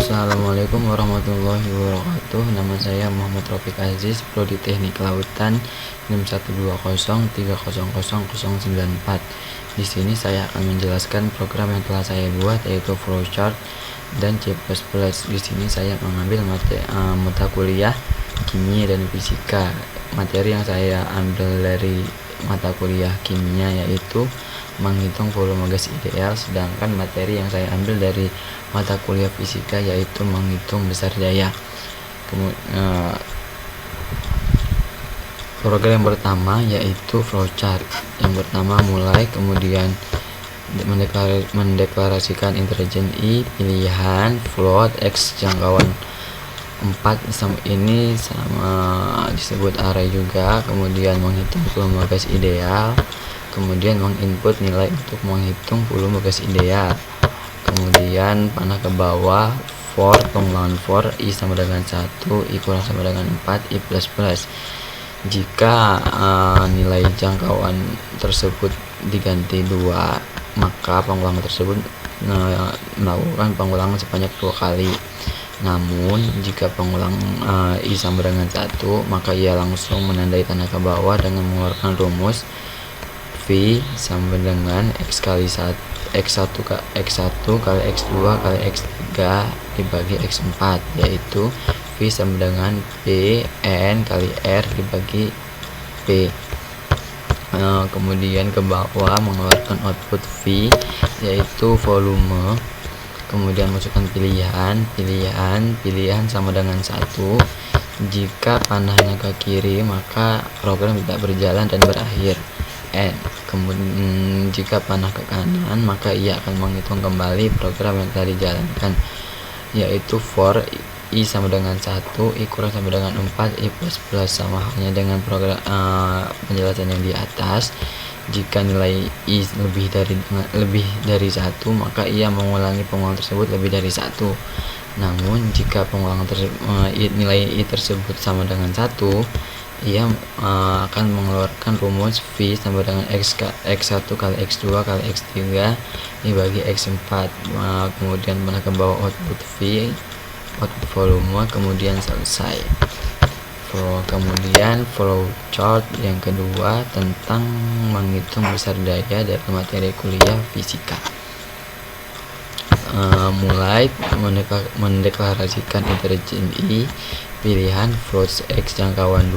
Assalamualaikum warahmatullahi wabarakatuh. Nama saya Muhammad Rafiq Aziz, Prodi Teknik Kelautan 6120300094. Di sini saya akan menjelaskan program yang telah saya buat, yaitu flowchart dan C++. Di sini saya mengambil mata kuliah kimia dan fisika. Materi yang saya ambil dari mata kuliah kimia yaitu menghitung volume gas ideal, sedangkan materi yang saya ambil dari mata kuliah fisika yaitu menghitung besar daya. Program yang pertama yaitu flowchart. Yang pertama mulai, kemudian mendeklarasikan interajen I, pilihan, float, X jangkauan 4 ini sama disebut array juga, kemudian menghitung volume gas ideal, kemudian menginput nilai untuk menghitung volume gas ideal, kemudian panah ke bawah, for pengulangan for I sama dengan 1, I kurang sama dengan 4, I plus plus. Jika nilai jangkauan tersebut diganti 2, maka pengulangan tersebut melakukan pengulangan sebanyak 2 kali. Namun jika pengulang I sama dengan 1, maka ia langsung menandai tanah ke bawah dengan mengeluarkan rumus V sama dengan X kali X1 kali X2 kali X3 dibagi X4, yaitu V sama dengan P N kali R dibagi P. Kemudian ke bawah mengeluarkan output V, yaitu volume, kemudian masukkan pilihan sama dengan 1. Jika panahnya ke kiri, maka program tidak berjalan dan berakhir. N. Kemudian jika panah ke kanan, maka ia akan menghitung kembali program yang telah dijalankan, yaitu for I sama dengan 1, I kurang sama dengan 4, I plus plus. Sama halnya dengan program penjelasan yang di atas. Jika nilai I lebih dari 1, maka ia mengulangi pengulangan tersebut lebih dari 1. Namun jika pengulangan nilai I tersebut sama dengan 1, ia akan mengeluarkan rumus V sama dengan X1 kali X2 kali X3 dibagi X4. Kemudian panah ke bawah output V, output volume, kemudian selesai. Kemudian flowchart yang kedua tentang menghitung besar daya dari materi kuliah fisika. Mulai mendeklarasikan interajen I, pilihan, float X jangkauan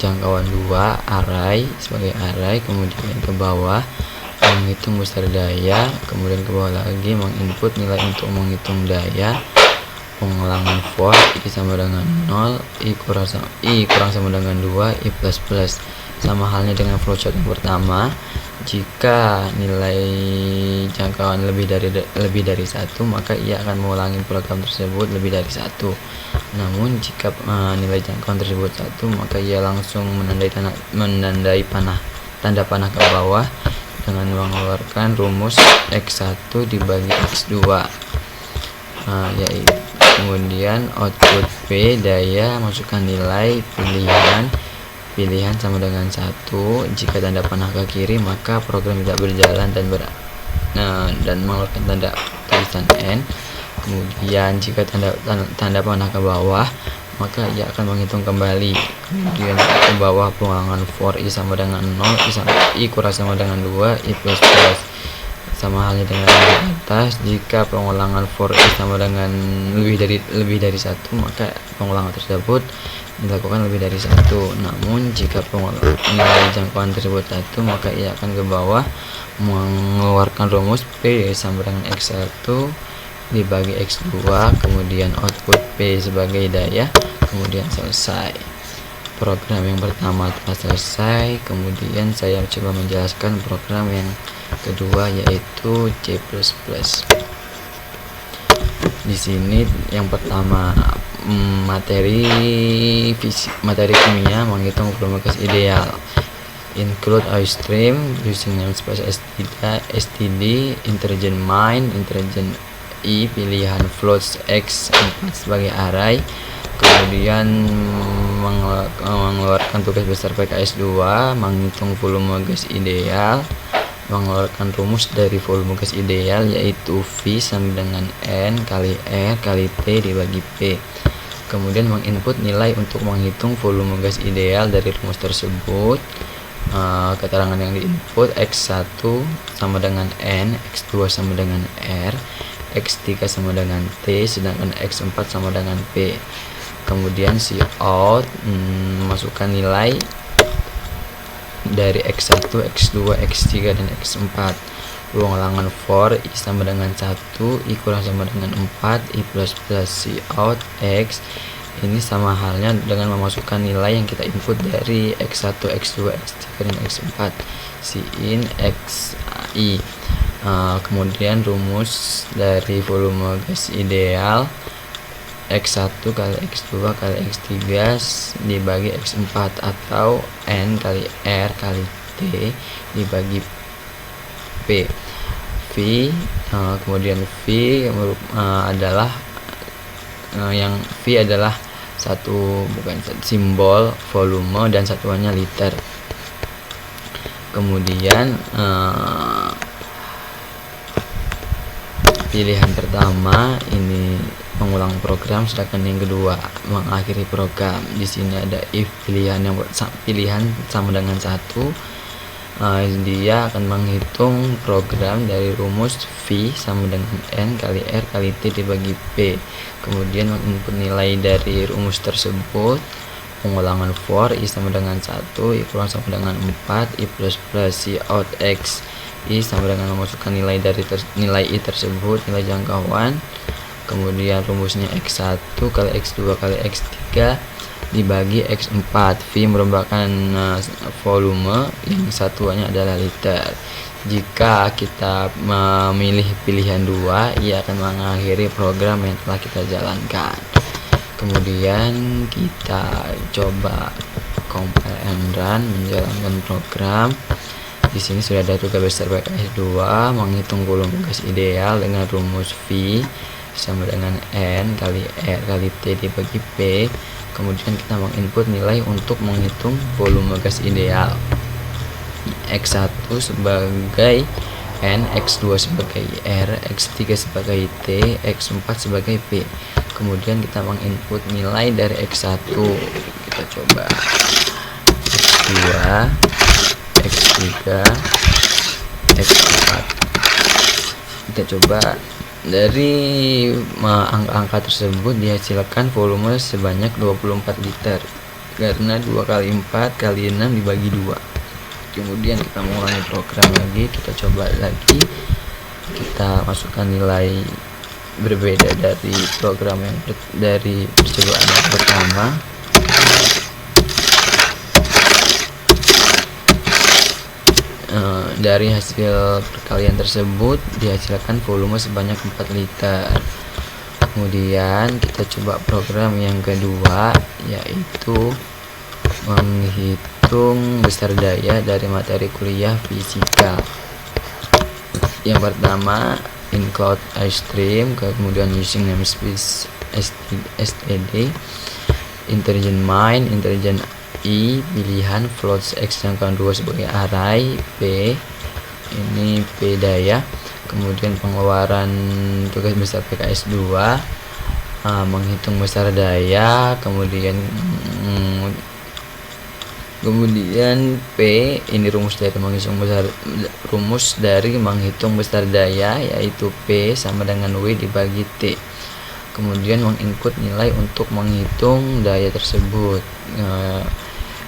2 array sebagai array, kemudian ke bawah menghitung besar daya, kemudian ke bawah lagi menginput nilai untuk menghitung daya, pengulangan for I sama dengan 0, I kurang sama dengan 2, I plus plus. Sama halnya dengan flowchart yang pertama. Jika nilai jangkauan lebih dari 1, maka ia akan mengulangi program tersebut lebih dari 1. Namun jika nilai jangkauan tersebut 1, maka ia langsung menandai tanda panah ke bawah dengan mengeluarkan rumus X1 dibagi X2, yaitu kemudian output P daya, masukkan nilai, pilihan sama dengan 1. Jika tanda panah ke kiri, maka program tidak berjalan dan mengeluarkan tanda tulisan N. Kemudian jika tanda panah ke bawah, maka ia akan menghitung kembali. Kemudian ke bawah pengulangan for I sama dengan 0, I kurang sama dengan 2, I plus plus. Sama halnya dengan di atas. Jika pengulangan for I sama dengan lebih dari 1, maka pengulangan tersebut dilakukan lebih dari 1. Namun jika nilai jangkauan tersebut 1, maka ia akan ke bawah mengeluarkan rumus P sama dengan X1 dibagi X2, kemudian output P sebagai daya, kemudian selesai. Program yang pertama telah selesai. Kemudian saya coba menjelaskan program yang kedua, yaitu C++. Di sini yang pertama materi kimia menghitung volume gas ideal. Include oil stream using namespace std, interajen main, interajen I, pilihan float X 4 sebagai array, kemudian mengeluarkan tugas besar PKS 2, menghitung volume gas ideal, mengeluarkan rumus dari volume gas ideal, yaitu V sama dengan N kali R kali T dibagi P. Kemudian menginput nilai untuk menghitung volume gas ideal dari rumus tersebut. Keterangan yang diinput X1 sama dengan N, X2 sama dengan R, X3 sama dengan T, sedangkan X4 sama dengan P. Kemudian si out masukkan nilai dari X1, X2, X3, dan X4. Ulangan for I sama dengan 1, I kurang sama dengan 4, I plus plus si out X. Ini sama halnya dengan memasukkan nilai yang kita input dari X1, X2, X3, dan X4, si in XI. Kemudian rumus dari volume gas ideal X1 kali X2 kali X3 dibagi X4, atau N kali R kali T dibagi P. V kemudian V adalah yang V adalah simbol volume dan satuannya liter. Kemudian pilihan pertama ini mengulang program, sedangkan yang kedua mengakhiri program. Di sini ada if pilihan sama dengan 1, dia akan menghitung program dari rumus V sama dengan N kali R kali T dibagi P. Kemudian menginput nilai dari rumus tersebut. Pengulangan for I sama dengan 1, I kurang sama dengan 4, I plus plus si out X. I sama dengan memasukkan nilai dari nilai I tersebut, nilai jangkauan. Kemudian rumusnya X1 kali X2 kali X3 dibagi X4. V merupakan volume, yang satuannya adalah liter. Jika kita memilih pilihan 2, ia akan mengakhiri program yang telah kita jalankan. Kemudian kita coba compile and run, menjalankan program. Di sini sudah ada tugas besar PKS 2, menghitung volume gas ideal dengan rumus V sama dengan N kali R kali T dibagi P. Kemudian kita menginput nilai untuk menghitung volume gas ideal. X1 sebagai N, X2 sebagai R, X3 sebagai T, X4 sebagai P. Kemudian kita menginput nilai dari X1. Kita coba X2, X3, X4. Kita coba dari angka-angka tersebut dihasilkan volume sebanyak 24 liter, karena 2 kali 4 kali 6 dibagi 2. Kemudian kita mengulangi program lagi, kita coba lagi, kita masukkan nilai berbeda dari program dari percobaan yang pertama. Dari hasil perkalian tersebut dihasilkan volume sebanyak 4 liter. Kemudian kita coba program yang kedua, yaitu menghitung besar daya dari materi kuliah fisika. Yang pertama, include ice stream, kemudian using namespace std, intelligent mind, intelligent I, pilihan floats X jangkauan 2 sebagai array, P ini P daya. Kemudian pengeluaran tugas besar PKS 2, menghitung besar daya. Kemudian P ini rumus dari menghitung besar daya, yaitu P sama dengan W dibagi T. Kemudian menginput nilai untuk menghitung daya tersebut.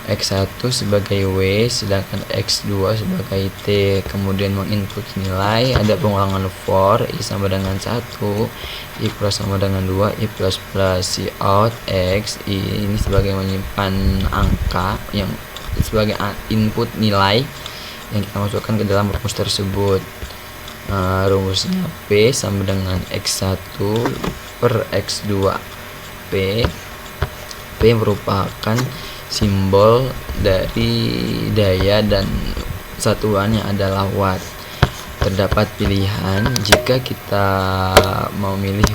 X1 sebagai W, sedangkan X2 sebagai T. Kemudian menginput nilai, ada pengulangan for I sama dengan 1, I plus sama dengan 2, I plus plus si out X. I ini sebagai menyimpan angka yang sebagai input nilai yang kita masukkan ke dalam rumus tersebut. Rumusnya P sama dengan X1 per X2. P merupakan simbol dari daya dan satuannya adalah watt. Terdapat pilihan, jika kita memilih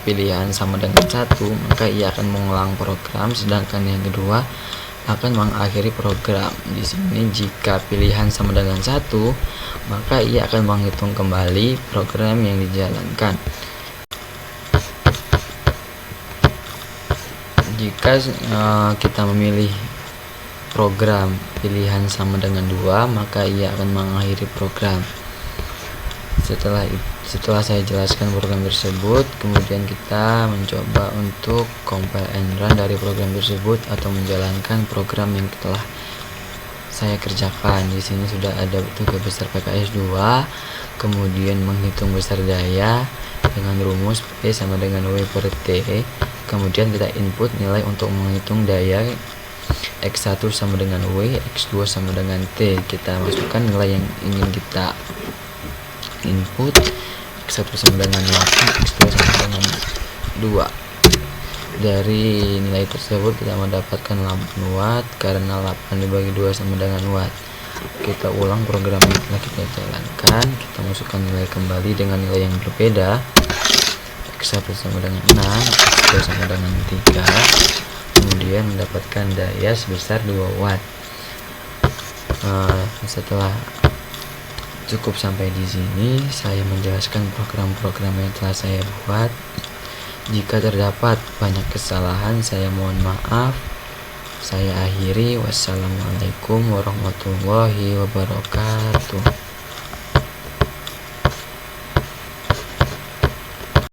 pilihan sama dengan 1, maka ia akan mengulang program, sedangkan yang kedua akan mengakhiri program. Di sini jika pilihan sama dengan 1, maka ia akan menghitung kembali program yang dijalankan. Jika kita memilih program pilihan sama dengan 2, maka ia akan mengakhiri program. Setelah saya jelaskan program tersebut, kemudian kita mencoba untuk compile and run dari program tersebut atau menjalankan program yang telah saya kerjakan. Di sini sudah ada tugas besar PKS 2, kemudian menghitung besar daya dengan rumus P sama dengan W per T. Kemudian kita input nilai untuk menghitung daya X1 sama dengan W, X2 sama dengan T. Kita masukkan nilai yang ingin kita input. X1 sama dengan 8, X2 sama dengan 2. Dari nilai tersebut kita mendapatkan 8 watt karena 8 dibagi 2 sama dengan watt. Kita ulang program yang telah kita jalankan, kita masukkan nilai kembali dengan nilai yang berbeda. X1 sama dengan 6, X2 sama dengan 3, kemudian mendapatkan daya sebesar 2 watt. Setelah cukup sampai di sini, saya menjelaskan program-program yang telah saya buat. Jika terdapat banyak kesalahan, saya mohon maaf. Saya akhiri. Wassalamualaikum warahmatullahi wabarakatuh.